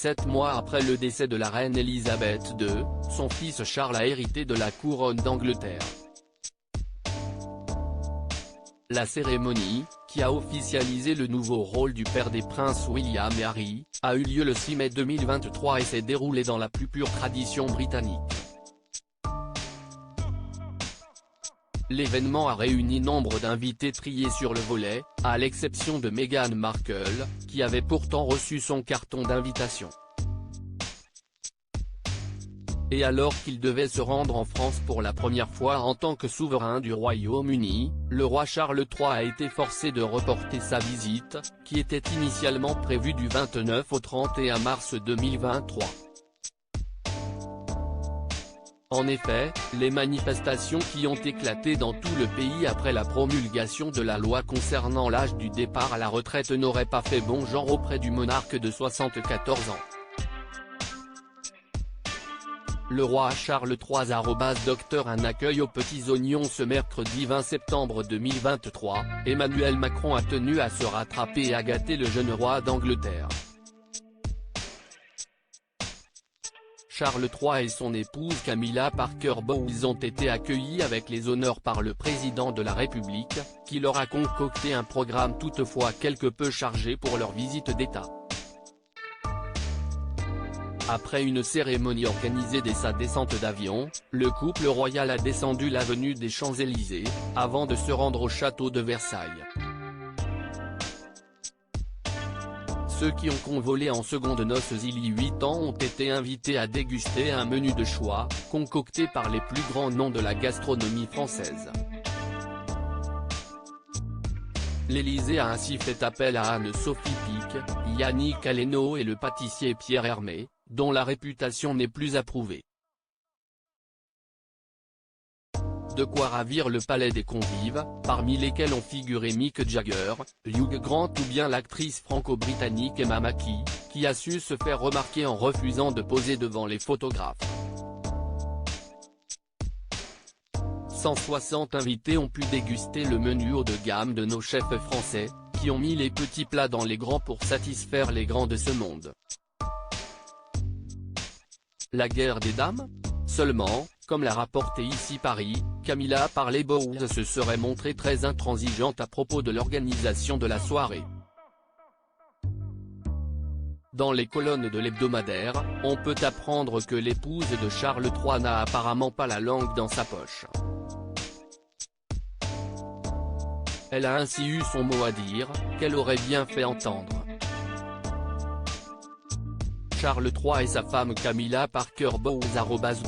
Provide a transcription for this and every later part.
7 mois après le décès de la reine Elisabeth II, son fils Charles a hérité de la couronne d'Angleterre. La cérémonie, qui a officialisé le nouveau rôle du père des princes William et Harry, a eu lieu le 6 mai 2023 et s'est déroulée dans la plus pure tradition britannique. L'événement a réuni nombre d'invités triés sur le volet, à l'exception de Meghan Markle, qui avait pourtant reçu son carton d'invitation. Et alors qu'il devait se rendre en France pour la première fois en tant que souverain du Royaume-Uni, le roi Charles III a été forcé de reporter sa visite, qui était initialement prévue du 29 au 31 mars 2023. En effet, les manifestations qui ont éclaté dans tout le pays après la promulgation de la loi concernant l'âge du départ à la retraite n'auraient pas fait bon genre auprès du monarque de 74 ans. Le roi Charles III @Dr un accueil aux Petits Oignons ce mercredi 20 septembre 2023, Emmanuel Macron a tenu à se rattraper et à gâter le jeune roi d'Angleterre. Charles III et son épouse Camilla Parker Bowles ont été accueillis avec les honneurs par le président de la République, qui leur a concocté un programme toutefois quelque peu chargé pour leur visite d'État. Après une cérémonie organisée dès sa descente d'avion, le couple royal a descendu l'avenue des Champs-Élysées, avant de se rendre au château de Versailles. Ceux qui ont convolé en secondes noces il y a 8 ans ont été invités à déguster un menu de choix, concocté par les plus grands noms de la gastronomie française. L'Élysée a ainsi fait appel à Anne-Sophie Pic, Yannick Aleno et le pâtissier Pierre Hermé, dont la réputation n'est plus approuvée. De quoi ravir le palais des convives, parmi lesquels ont figuré Mick Jagger, Hugh Grant ou bien l'actrice franco-britannique Emma Mackey, qui a su se faire remarquer en refusant de poser devant les photographes. 160 invités ont pu déguster le menu haut de gamme de nos chefs français, qui ont mis les petits plats dans les grands pour satisfaire les grands de ce monde. La guerre des dames ? Seulement, comme l'a rapporté ici Paris, Camilla Parker Bowles se serait montrée très intransigeante à propos de l'organisation de la soirée. Dans les colonnes de l'hebdomadaire, on peut apprendre que l'épouse de Charles III n'a apparemment pas la langue dans sa poche. Elle a ainsi eu son mot à dire, qu'elle aurait bien fait entendre. Charles III et sa femme Camilla Parker Bowles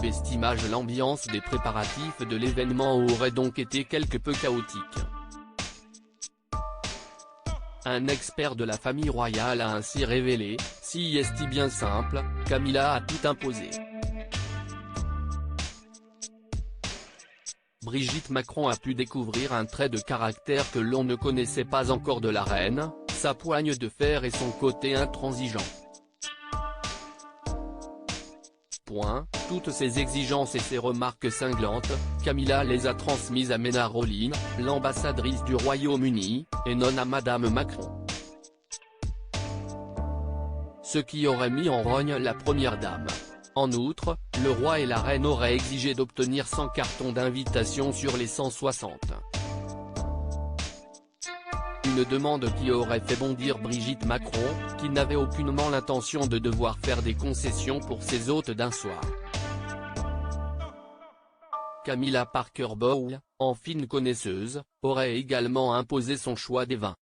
@bestimage L'ambiance des préparatifs de l'événement aurait donc été quelque peu chaotique. Un expert de la famille royale a ainsi révélé, si est bien simple, Camilla a tout imposé. Brigitte Macron a pu découvrir un trait de caractère que l'on ne connaissait pas encore de la reine, sa poigne de fer et son côté intransigeant. Toutes ces exigences et ces remarques cinglantes, Camilla les a transmises à Mena Rowling, l'ambassadrice du Royaume-Uni, et non à Madame Macron. Ce qui aurait mis en rogne la première dame. En outre, le roi et la reine auraient exigé d'obtenir 100 cartons d'invitation sur les 160. Une demande qui aurait fait bondir Brigitte Macron, qui n'avait aucunement l'intention de devoir faire des concessions pour ses hôtes d'un soir. Camilla Parker Bowles, en fine connaisseuse, aurait également imposé son choix des vins.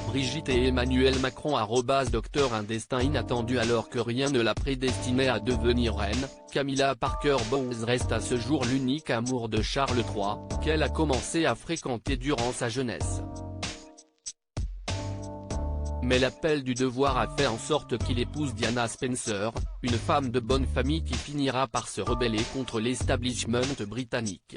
Brigitte et Emmanuel Macron @Dr un destin inattendu alors que rien ne la prédestinait à devenir reine, Camilla Parker Bowles reste à ce jour l'unique amour de Charles III, qu'elle a commencé à fréquenter durant sa jeunesse. Mais l'appel du devoir a fait en sorte qu'il épouse Diana Spencer, une femme de bonne famille qui finira par se rebeller contre l'establishment britannique.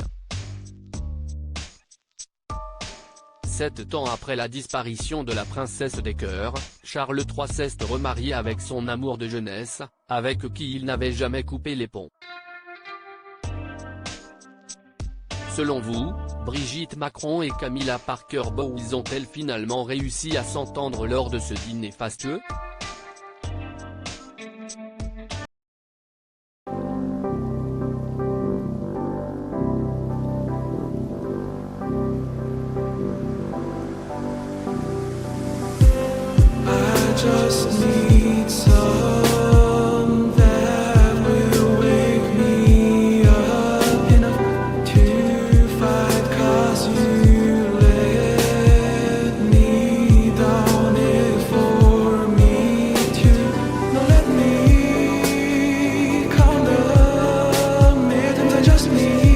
7 ans après la disparition de la princesse des cœurs, Charles III s'est remarié avec son amour de jeunesse, avec qui il n'avait jamais coupé les ponts. Selon vous, Brigitte Macron et Camilla Parker Bowles ont-elles finalement réussi à s'entendre lors de ce dîner fastueux? Just need some that will wake me up enough to fight, 'cause you let me down it for me to. Now let me count the minutes I just need.